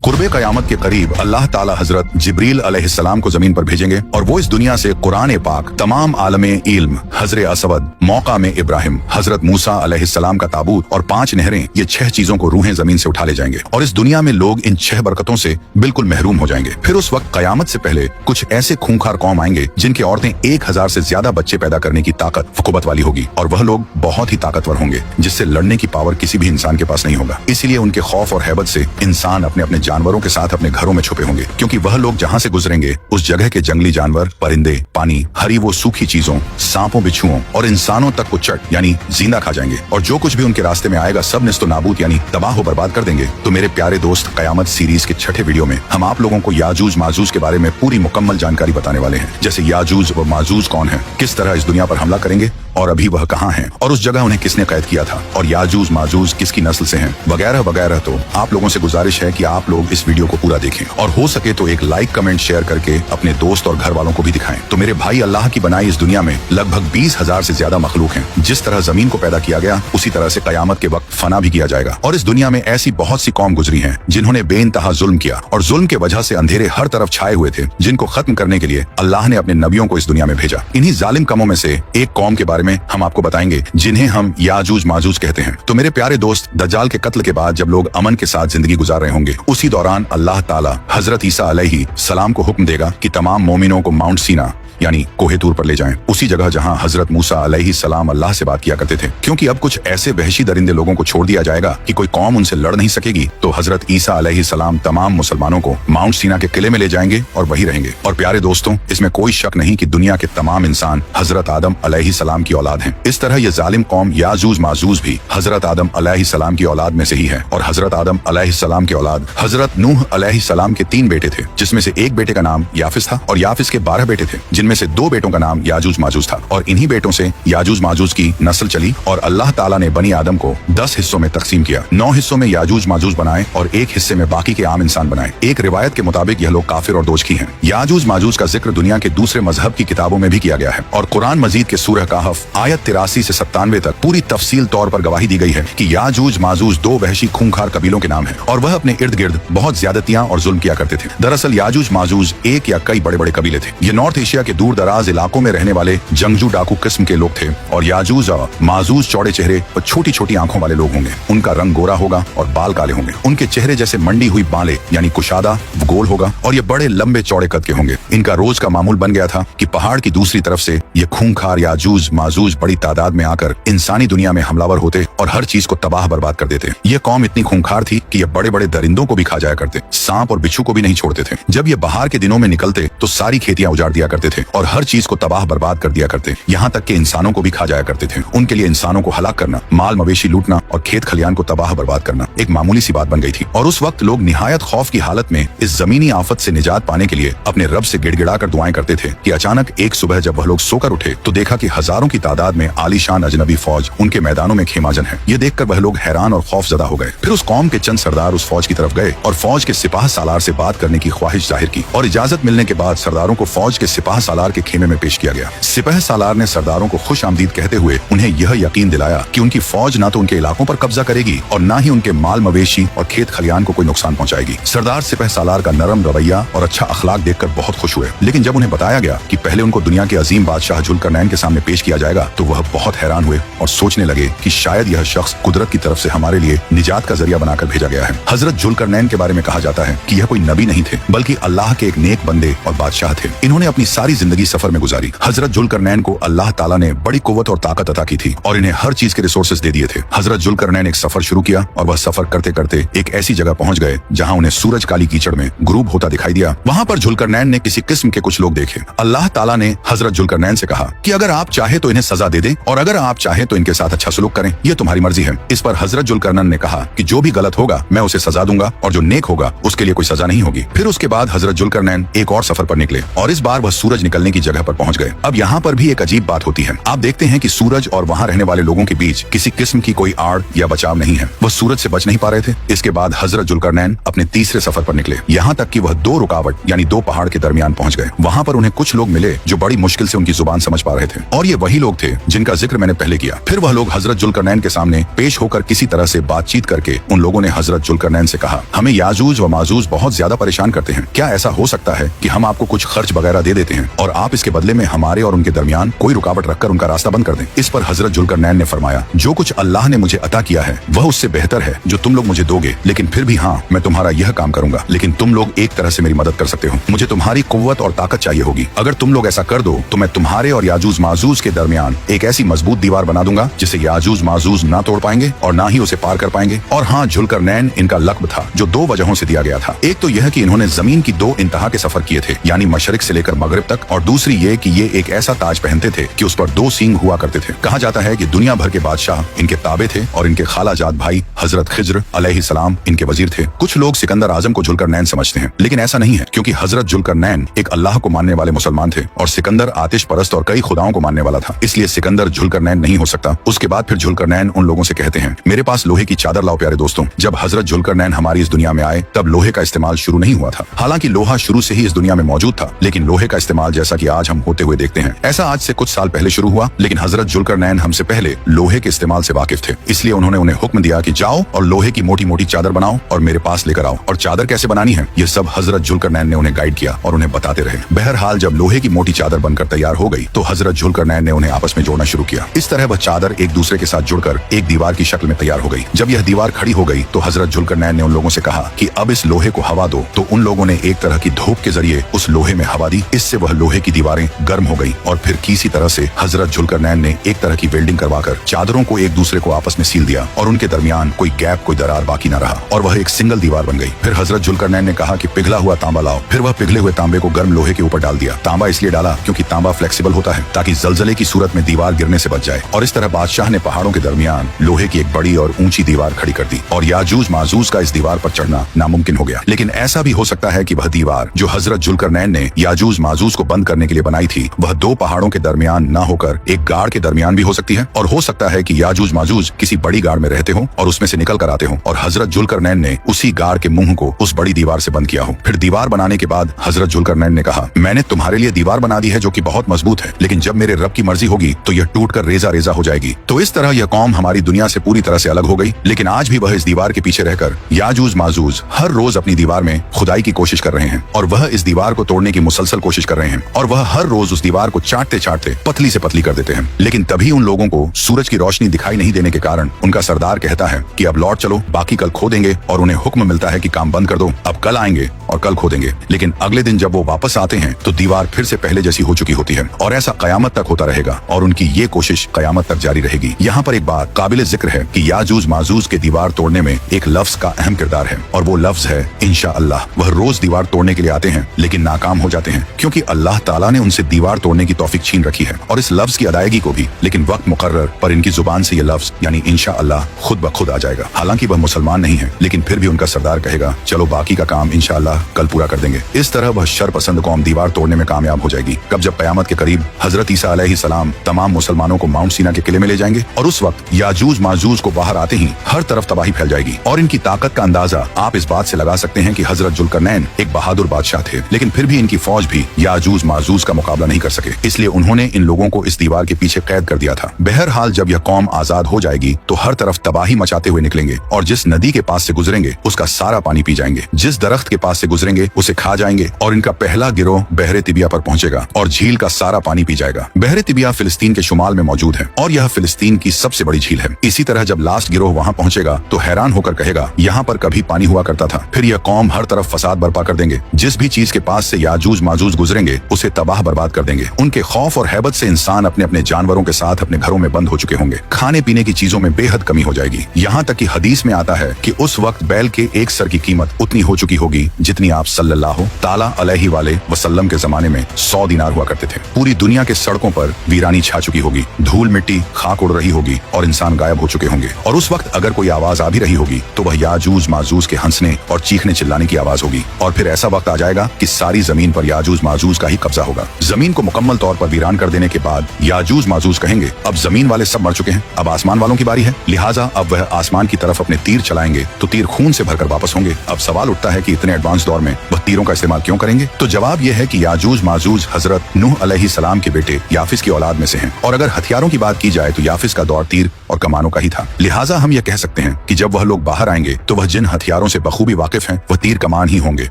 कुर्बे क़यामत के करीब अल्लाह ताला हजरत जिब्रील अलैहिस्सलाम को जमीन पर भेजेंगे और वो इस दुनिया से कुरान पाक, तमाम आलमे इल्म, हजर असवद, मौका में इब्राहिम, हजरत मूसा अलैहिस्सलाम का ताबूत और 5 नहरें, ये 6 चीजों को रूहें जमीन से उठा ले जाएंगे और इस दुनिया में लोग इन 6 बरकतों से बिल्कुल महरूम हो जाएंगे। फिर उस वक्त क़यामत से पहले कुछ ऐसे खूंखार कौम आएंगे जिनकी औरतें 1000 से ज्यादा बच्चे पैदा करने की ताकत, कुव्वत वाली होगी और वह लोग बहुत ही ताकतवर होंगे जिससे लड़ने की पावर किसी भी इंसान के पास नहीं होगा। इसीलिए उनके खौफ और हैबत से इंसान अपने अपने जानवरों के साथ अपने घरों में छुपे होंगे, क्योंकि वह लोग जहां से गुजरेंगे उस जगह के जंगली जानवर, परिंदे, पानी, हरी वो सूखी चीजों, सांपों, बिच्छुओं और इंसानों तक को चट यानी जिंदा खा जाएंगे और जो कुछ भी उनके रास्ते में आएगा सब निस्तो नाबूद यानी तबाह हो बर्बाद कर देंगे। तो मेरे प्यारे दोस्त, क़यामत सीरीज के 6ठे वीडियो में हम आप लोगों को याजूज माजूज के बारे में पूरी मुकम्मल जानकारी बताने वाले हैं, जैसे याजूज व माजूज कौन है, किस तरह इस दुनिया पर हमला करेंगे और अभी वह कहाँ हैं और उस जगह उन्हें किसने कैद किया था और याजूज माजूज किसकी नस्ल से हैं, वगैरह वगैरह। तो आप लोगों से गुजारिश है कि आप लोग इस वीडियो को पूरा देखें और हो सके तो एक लाइक, कमेंट, शेयर करके अपने दोस्त और घर वालों को भी दिखाएं। तो मेरे भाई, अल्लाह की बनाई इस दुनिया में लगभग 20,000 से ज्यादा मखलूक हैं। जिस तरह जमीन को पैदा किया गया उसी तरह से क़यामत के वक्त फना भी किया जाएगा और इस दुनिया में ऐसी बहुत सी कौम गुजरी हैं जिन्होंने बेइंतहा जुल्म किया और जुल्म के वजह से अंधेरे हर तरफ छाए हुए थे, जिनको खत्म करने के लिए अल्लाह ने अपने नबियों को इस दुनिया में भेजा। इन्हीं जालिम कौमों में से एक कौम के बारे में हम आपको बताएंगे जिन्हें हम याजूज माजूज कहते हैं। तो मेरे प्यारे दोस्त, दज्जाल के कत्ल के बाद जब लोग अमन के साथ जिंदगी गुजार रहे होंगे उसी दौरान अल्लाह ताला हजरत ईसा अलैहिस्सलाम को हुक्म देगा कि तमाम मोमिनों को माउंट सीना यानी कोहे तूर पर ले जाएं, उसी जगह जहां हजरत मूसा अलैहिस्सलाम अल्लाह से बात किया करते थे, क्योंकि अब कुछ ऐसे वहशी दरिंदे लोगों को छोड़ दिया जाएगा कि कोई कौम उनसे लड़ नहीं सकेगी। तो हजरत ईसा अलैहिस्सलाम तमाम मुसलमानों को माउंट सीना के किले में ले जाएंगे और वही रहेंगे। और प्यारे दोस्तों, इसमें कोई शक नहीं कि दुनिया के तमाम इंसान हजरत आदम अलैहिस्सलाम की औलाद हैं। इस तरह ये जालिम कौम याजूज माजूज भी हजरत आदम अलैहिस्सलाम की औलाद में से ही है और हजरत आदम अलैहिस्सलाम की औलाद हजरत नूह अलैहिस्सलाम के 3 बेटे थे, जिसमें से एक बेटे का नाम याफिस था और याफिस के 12 बेटे थे, जिनमें से 2 बेटों का नाम याजूज माजूज था और इन्हीं बेटों से याजूज माजूज की नस्ल चली और अल्लाह ताला ने बनी आदम को 10 हिस्सों में तकसीम किया। 9 हिस्सों में याजूज माजूज बनाए और 1 हिस्से में बाकी के आम इंसान बनाए। एक रिवायत के मुताबिक यह लोग काफिर और दोजखी हैं। याजूज माजूज का जिक्र दुनिया के दूसरे मजहब की किताबों में भी किया गया है और कुरान मजीद के सूरह कहफ आयत 83 से 97 तक पूरी तफसील तौर पर गवाही दी गई है कि याजूज माजूज 2 वहशी खूंखार कबीलों के नाम है और वह अपने इर्द गिर्द बहुत ज्यादतियां और जुल्म किया करते थे। दरअसल याजूज माजूज एक या कई बड़े बड़े कबीले थे। ये नॉर्थ एशिया के दूर दराज इलाकों में रहने वाले जंगजू डाकू किस्म के लोग थे और याजूज और माजूज चौड़े चेहरे और छोटी छोटी आंखों वाले लोग होंगे। उनका रंग गोरा होगा और बाल काले होंगे। उनके चेहरे जैसे मंडी हुई बालें यानी कुशादा गोल होगा और ये बड़े लंबे चौड़े कद के होंगे। इनका रोज का मामूल बन गया था कि पहाड़ की दूसरी तरफ से ये खूंखार याजूज माजूज बड़ी तादाद में आकर इंसानी दुनिया में हमलावर होते और हर चीज को तबाह बर्बाद कर देते। ये कौम इतनी खूंखार थी कि ये बड़े बड़े दरिंदों को भी खा जाया करते, सांप और बिच्छू को भी नहीं छोड़ते थे। जब ये बाहर के दिनों में निकलते तो सारी खेतियां उजाड़ दिया करते थे और हर चीज को तबाह बर्बाद कर दिया करते, यहाँ तक कि इंसानों को भी खा जाया करते थे। उनके लिए इंसानों को हलाक करना, माल मवेशी लूटना और खेत खलियान को तबाह बर्बाद करना एक मामूली सी बात बन गई थी और उस वक्त लोग निहायत खौफ की हालत में इस जमीनी आफत से निजात पाने के लिए अपने रब से गिड़गिड़ा कर दुआएं करते थे कि अचानक एक सुबह जब वह लोग सोकर उठे तो देखा कि हजारों की तादाद में आलीशान अजनबी फौज उनके मैदानों में खेमाजन है। ये देखकर वह लोग हैरान और खौफजदा हो गए। फिर उस कौम के चंद सरदार उस फौज की तरफ गए और फौज के सिपाह सालार से बात करने की ख्वाहिश जाहिर की और इजाजत मिलने के बाद सरदारों को फौज के सिपाह सालार के खेमे में पेश किया गया। सिपाह सालार ने सरदारों को खुश आमदीद कहते हुए उन्हें यह यकीन दिलाया कि उनकी फौज ना तो उनके इलाकों पर कब्जा करेगी और ना ही उनके माल मवेशी और खेत खलियान को कोई नुकसान पहुंचाएगी। सरदार सिपाह सालार का नरम रवैया और अच्छा अखलाक देखकर बहुत खुश हुए, लेकिन जब उन्हें बताया गया कि पहले उनको दुनिया के अजीम बादशाह जुल्करनैन के सामने पेश किया जाएगा तो वह बहुत हैरान हुए और सोचने लगे कि शायद यह शख्स कुदरत की तरफ से हमारे लिए निजात का जरिया बनाकर भेजा गया है। हजरत जुल्करनैन के बारे में कहा जाता है कि यह कोई नबी नहीं थे बल्कि अल्लाह के एक नेक बंदे और बादशाह थे। इन्होंने अपनी सारी जिंदगी सफर में गुजारी। हजरत जुल्करनैन को अल्लाह ताला ने बड़ी कुव्वत और ताकत अता की थी और इन्हें हर चीज के रिसोर्सेज दे दिए थे। हजरत जुल्करनैन एक सफर शुरू किया और वह सफर करते करते एक ऐसी जगह पहुंच गए जहां उन्हें सूरज काली कीचड़ में गुरूब होता दिखाई दिया। वहां पर जुल्करनैन ने किसी किस्म के कुछ लोग देखे। अल्लाह ताला ने हजरत जुल्करनैन से कहा कि अगर आप चाहे तो इन्हें सजा दे दें और अगर आप चाहे तो इनके साथ अच्छा सलूक करें, यह तुम्हारी मर्जी है। इस पर हजरत जुल्करनैन ने कहा कि जो भी गलत होगा मैं उसे सजा दूंगा और जो नेक होगा उसके लिए कोई सजा नहीं होगी। फिर उसके बाद हजरत जुल्करनैन एक और सफर पर निकले और इस बार वह सूरज निकलने की जगह पर पहुंच गए। अब यहाँ पर भी एक अजीब बात होती है। आप देखते हैं कि सूरज और वहाँ रहने वाले लोगों के बीच किसी किस्म की कोई आड़ या बचाव नहीं है। वह सूरज से बच नहीं पा रहे थे। इसके बाद हजरत जुल्करनैन अपने तीसरे सफर पर निकले, यहाँ तक कि वह दो रुकावट यानी दो पहाड़ के दरमियान पहुंच गए। वहाँ पर उन्हें कुछ लोग मिले जो बड़ी मुश्किल से उनकी जुबान समझ पा रहे थे, और ये वही लोग थे जिनका जिक्र मैंने पहले किया। फिर वह लोग हजरत जुल्करनैन के सामने पेश होकर किसी तरह से बातचीत करके उन लोगों ने हजरत जुल्करनैन से कहा, हमें याजूज व माजूज बहुत ज्यादा परेशान करते हैं। क्या ऐसा हो सकता है कि हम आपको कुछ खर्च वगैरह दे देते हैं और आप इसके बदले में हमारे और उनके दरमियान कोई रुकावट रखकर उनका रास्ता बंद कर दें? इस पर हजरत जुल्करनैन ने फरमाया, जो कुछ अल्लाह ने मुझे अता किया है वह उससे बेहतर है जो तुम लोग मुझे दोगे, लेकिन फिर भी हाँ, मैं तुम्हारा यह काम करूंगा, लेकिन तुम लोग एक तरह से मेरी मदद कर सकते हो। मुझे तुम्हारी कुव्वत और ताकत चाहिए होगी। अगर तुम लोग ऐसा कर दो तो मैं तुम्हारे और याजूज माजूज के दरमियान एक ऐसी मजबूत दीवार बना दूंगा जिसे याजूज माजूज ना तोड़ पाएंगे और ना ही उसे पार कर पाएंगे। और हाँ, जुल्करनैन इनका लक़्ब था जो दो वजहों से दिया गया था। एक तो यह कि इन्होंने जमीन की दो इंतहा के सफर किए थे, यानी मशरिक से लेकर मगरिब तक, और दूसरी ये कि ये एक ऐसा ताज पहनते थे कि उस पर दो सींग हुआ करते थे। कहा जाता है कि दुनिया भर के बादशाह इनके ताबे थे और इनके खालाजाद भाई हजरत खिज्र अलैहिस्सलाम इनके वजीर थे। कुछ लोग सिकंदर आजम को जुल्करनैन समझते हैं, लेकिन ऐसा नहीं है, क्योंकि हजरत जुल्करनैन एक अल्लाह को मानने वाले मुसलमान थे और सिकंदर आतिश परस्त और कई खुदाओं को मानने वाला था, इसलिए सिकंदर जुल्करनैन नहीं हो सकता। उसके बाद फिर जुल्करनैन उन लोगों से कहते हैं, मेरे पास लोहे की चादर लाओ प्यारे दोस्तों। जब हजरत जुल्करनैन हमारी इस दुनिया में आए तब लोहे का इस्तेमाल शुरू नहीं हुआ था। हालांकि लोहा शुरू से ही इस दुनिया में मौजूद था, लेकिन लोहे का इस्तेमाल जैसा कि आज हम होते हुए देखते हैं, ऐसा आज से कुछ साल पहले शुरू हुआ। लेकिन हजरत जुल्करनैन हमसे पहले लोहे के इस्तेमाल से वाकिफ थे, इसलिए उन्होंने उन्हें हुक्म दिया कि जाओ और लोहे की मोटी मोटी चादर बनाओ और मेरे पास लेकर आओ। और चादर कैसे बनानी है ये सब हजरत जुल्करनैन ने उन्हें गाइड किया और उन्हें बताते रहे। बहरहाल जब लोहे की मोटी चादर बनकर तैयार हो गई तो हजरत जुल्करनैन ने उन्हें आपस में जोड़ना शुरू किया। इस तरह वह चादर एक दूसरे के साथ जुड़कर एक दीवार की शक्ल में तैयार हो गई। जब यह दीवार खड़ी हो गई तो हजरत जुल्करनैन ने उन लोगों से कहा कि अब इस लोहे को हवा दो। तो उन लोगों ने एक तरह की धूप के जरिए उस लोहे में हवा दी। इससे वह लोहे की दीवारें गर्म हो गई और फिर किसी तरह से हजरत जुल्करनैन ने एक तरह की वेल्डिंग करवाकर चादरों को एक दूसरे को आपस में सील दिया और उनके दरमियान कोई गैप, कोई दरार बाकी न रहा और वह एक सिंगल दीवार बन गई। फिर हजरत जुल्करनैन ने कहा कि पिघला हुआ तांबा लाओ। फिर वह पिघले हुए तांबे को गर्म लोहे के ऊपर डाल दिया। तांबा इसलिए डाला क्योंकि तांबा फ्लेक्सिबल होता है ताकि जलजले की सूरत में दीवार गिरने से बच जाए। और इस तरह बादशाह ने पहाड़ों के दरमियान लोहे की एक बड़ी और ऊंची दीवार खड़ी कर दी और याजूज माजूज का इस दीवार पर चढ़ना नामुमकिन हो गया। लेकिन ऐसा भी हो सकता है कि वह दीवार जो हजरत जुल्करनैन ने याजूज माजूज को बंद करने के लिए बनाई थी वह दो पहाड़ों के दरमियान न होकर एक गाड़ के दरमियान भी हो सकती है। और हो सकता है कि याजूज माजूज किसी बड़ी गाड़ में रहते हो और उसमें से निकल कर आते हो और हजरत जुल्करनैन ने उसी गाड़ के मुंह को उस बड़ी दीवार से बंद किया हो। फिर दीवार बनाने के बाद हजरत जुल्करनैन ने कहा, मैंने तुम्हारे लिए दीवार बना दी है जो कि बहुत मजबूत है, लेकिन जब मेरे रब की मर्जी होगी तो यह टूट कर रेजा रेजा हो जाएगी। तो इस तरह यह कौम हमारी दुनिया से पूरी तरह से अलग हो गई। लेकिन आज भी वह इस दीवार के पीछे रहकर याजूज माजूज हर रोज अपनी दीवार में खुदाई की कोशिश कर रहे हैं और वह इस दीवार को तोड़ने की मुसलसल कोशिश कर रहे हैं और वह हर रोज उस दीवार को चाटते चाटते पतली से पतली कर देते हैं। लेकिन तभी उन लोगों को सूरज की रोशनी दिखाई नहीं देने के कारण उनका सरदार कहता है कि अब लौट चलो, बाकी कल खो देंगे, और उन्हें हुक्म मिलता है कि काम बंद कर दो, अब कल आएंगे और कल खो देंगे। लेकिन अगले दिन जब वो वापस आते हैं तो दीवार फिर से पहले जैसी हो चुकी होती है और ऐसा कयामत तक होता रहेगा और उनकी ये कोशिश कयामत तक जारी रहेगी। यहाँ पर एक बात काबिल जिक्र है कि याजूज माजूज के दीवार तोड़ने में एक लफ्ज का अहम किरदार है और वो लफ्ज है इंशाअल्लाह। वह रोज दीवार तोड़ने के लिए आते हैं लेकिन नाकाम हो जाते हैं क्योंकि अल्लाह ताला ने उनसे दीवार तोड़ने की तौफीक छीन रखी है और इस लफ्ज की अदायगी को भी। लेकिन वक्त मुकर्रर पर इनकी जुबान से ये लफ्ज यानी इंशाअल्लाह खुद ब खुद आ जाएगा। हालांकि वह मुसलमान नहीं है, लेकिन फिर भी उनका सरदार कहेगा चलो बाकी का काम इंशाअल्लाह कल पूरा कर देंगे। इस तरह वह शर पसंद कौम दीवार तोड़ने में कामयाब हो जाएगी। कब जब कयामत के करीब हजरत ईसा अलैहिस्सलाम तमाम मुसलमानों को माउंट सीना के किले में ले जाएंगे और उस वक्त याजूज माजूज को बाहर आते ही हर तरफ तबाही फैल जाएगी। और इनकी ताकत का अंदाजा आप इस बात से लगा सकते हैं कि हजरत जुल्करनैन एक बहादुर बादशाह थे, लेकिन फिर भी इनकी फौज भी याजूज माजूज का मुकाबला नहीं कर सके, इसलिए उन्होंने इन लोगों को इस दीवार के पीछे कैद कर दिया था। बहरहाल जब यह कौम आजाद हो जाएगी तो हर तरफ तबाही मचाते हुए निकलेंगे और जिस नदी के पास से गुजरेंगे उसका सारा पानी पी जाएंगे, जिस दरख्त के पास से गुजरेंगे उसे खा जाएंगे और इनका पहला गिरोह बहरे तिबिया पर पहुंचेगा और झील का सारा पानी पी जाएगा। बहरे तिबिया फिलिस्तीन के शुमाल में मौजूद है और यह फिलिस्तीन की सबसे बड़ी झील है। इसी तरह जब लास्ट गिरोह वहां पहुंचेगा तो हैरान होकर कहेगा यहाँ पर कभी पानी हुआ करता था। फिर यह कौम हर तरफ फसाद बर्पा कर देंगे, जिस भी चीज के पास से याजूज माजूज गुजरेंगे उसे तबाह बर्बाद कर देंगे। उनके खौफ और हैबत से इंसान अपने अपने जानवरों के साथ अपने घरों में बंद हो चुके होंगे। खाने पीने की चीजों में बेहद कमी हो जाएगी, यहाँ यहाँ तक कि हदीस में आता है कि उस वक्त बैल के एक सर की कीमत उतनी हो चुकी होगी जितनी आप सल्लल्लाहु ताला अलैहि वाले वसल्लम के जमाने में 100 दिनार हुआ करते थे। पूरी दुनिया के सड़कों पर वीरानी छा चुकी होगी, धूल मिट्टी खाक उड़ रही होगी और इंसान गायब हो चुके होंगे। और उस वक्त अगर कोई आवाज आ भी रही होगी तो वह याजूज माजूज के हंसने और चीखने चिल्लाने की आवाज होगी। और फिर ऐसा वक्त आ जाएगा कि सारी जमीन पर याजूज माजूज का ही कब्जा होगा। जमीन को मुकम्मल तौर पर वीरान कर देने के बाद याजूज माजूज कहेंगे, अब जमीन वाले सब मर चुके हैं, अब आसमान वालों की बारी है, लिहाजा अब वह आसमान की तरफ अपने तीर चलाएंगे तो तीर खून से भरकर वापस होंगे। अब सवाल उठता है कि इतने एडवांस दौर में वह तीरों का इस्तेमाल क्यों करेंगे? तो जवाब यह है कि याजूज माजूज हजरत नूह अलैहिस्सलाम के बेटे याफिस की औलाद में से हैं। और अगर हथियारों की बात की जाए तो याफिस का दौर तीर और कमानों का ही था। लिहाजा हम यह कह सकते हैं कि जब वह लोग बाहर आएंगे तो वह जिन हथियारों से बखूबी वाकिफ हैं वह तीर कमान ही होंगे,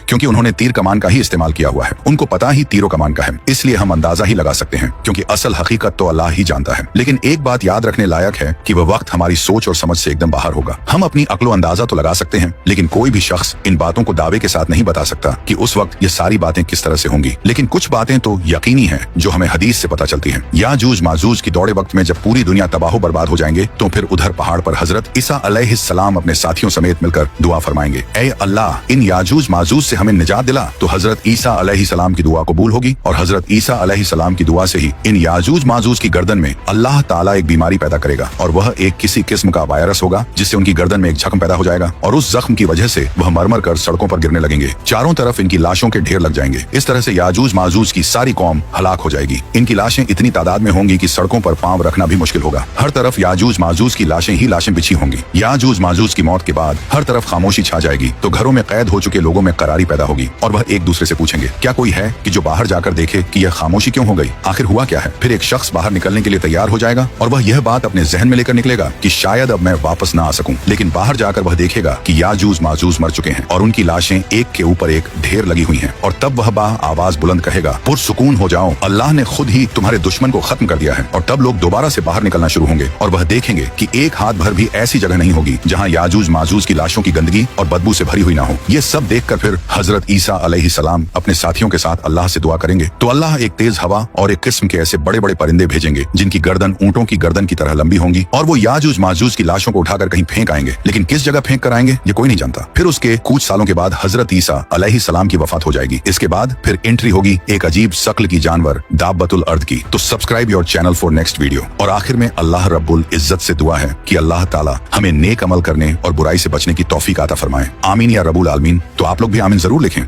क्योंकि उन्होंने तीर कमान का ही इस्तेमाल किया हुआ है। उनको पता ही तीरों कमान का है, इसलिए हम अंदाजा ही लगा सकते हैं, क्योंकि असल हकीकत तो अल्लाह ही जानता है। लेकिन एक बात याद रखने लायक है कि वह वक्त हमारी सोच और समझ से एकदम बाहर होगा। हम अपनी अक्लो अंदाजा तो लगा सकते हैं, लेकिन कोई भी शख्स इन बातों को दावे के साथ नहीं बता सकता कि उस वक्त ये सारी बातें किस तरह से होंगी। लेकिन कुछ बातें तो यकीनी हैं जो हमें हदीस से पता चलती हैं। याजूज माजूज की दौड़े वक्त में जब पूरी दुनिया तबाह बर्बाद हो जाएंगे तो फिर उधर पहाड़ पर हजरत ईसा अलैहिस्सलाम अपने साथियों समेत मिलकर दुआ फरमाएंगे, ऐ अल्लाह, इन याजूज माजूज से हमें निजात दिला। तो हजरत ईसा अलैहिस्सलाम की दुआ कबूल होगी और हजरत ईसा अलैहिस्सलाम की दुआ से ही इन याजूज माजूज की गर्दन में अल्लाह ताला एक बीमारी पैदा करेगा और वह एक किसी किस्म का वायरस होगा जिससे उनकी गर्दन में एक जख्म पैदा हो जाएगा और उस जख्म की वजह से वह मरमर कर सड़कों पर गिरने लगेंगे। चारों तरफ इनकी लाशों के ढेर लग जाएंगे। इस तरह से याजूज माजूज की सारी कौम हलाक हो जाएगी। इनकी लाशें इतनी तादाद में होंगी कि सड़कों पर पांव रखना भी मुश्किल होगा। हर तरफ याजूज माजूज की लाशें ही लाशें बिछी होंगी। याजूज माजूज की मौत के बाद हर तरफ खामोशी छा जाएगी तो घरों में कैद हो चुके लोगों में करारी पैदा होगी और वह एक दूसरे से पूछेंगे, क्या कोई है कि जो बाहर जाकर देखे कि यह खामोशी क्यों हो गई, आखिर हुआ क्या है? फिर एक शख्स बाहर निकलने के लिए तैयार हो जाएगा और वह यह बात अपने जहन में लेकर निकलेगा कि शायद अब मैं वापस ना आ सकूं। लेकिन बाहर जाकर वह देखेगा कि याजूज माजूज मर चुके हैं और उनकी लाशें एक के ऊपर एक ढेर लगी हुई हैं। और तब वह आवाज बुलंद कहेगा, पुरसुकून हो जाओ, अल्लाह ने खुद ही तुम्हारे दुश्मन को खत्म कर दिया है। और तब लोग दोबारा से बाहर निकलना शुरू होंगे और वह देखेंगे कि एक हाथ भर भी ऐसी जगह नहीं होगी जहां याजूज माजूज की लाशों की गंदगी और बदबू से भरी हुई ना हो। ये सब देखकर फिर हजरत ईसा अलैहिस्सलाम अपने साथियों के साथ अल्लाह से दुआ करेंगे तो अल्लाह एक तेज हवा और एक किस्म के ऐसे बड़े बड़े परिंदे भेजेंगे जिनकी गर्दन ऊंटों की गर्दन की तरह लंबी होंगी और वो याजूज माजूज की लाशों को उठाकर कहीं फेंक आएंगे। लेकिन किस जगह फेंक कर आएंगे ये कोई नहीं जानता। फिर उसके कुछ सालों के बाद हजरत ईसा अलैहिस्सलाम की वफात हो जाएगी। इसके बाद फिर एंट्री होगी एक अजीब शक्ल की जानवर दाब्बतुल अर्द की। तो subscribe your channel for next video. और आखिर में अल्लाह रब्बुल इज्जत से दुआ है कि अल्लाह ताला हमें नेक अमल करने और बुराई से बचने की तौफीक अता फरमाए। आमीन या रब्बुल आलमीन। तो आप लोग भी आमीन जरूर लिखें।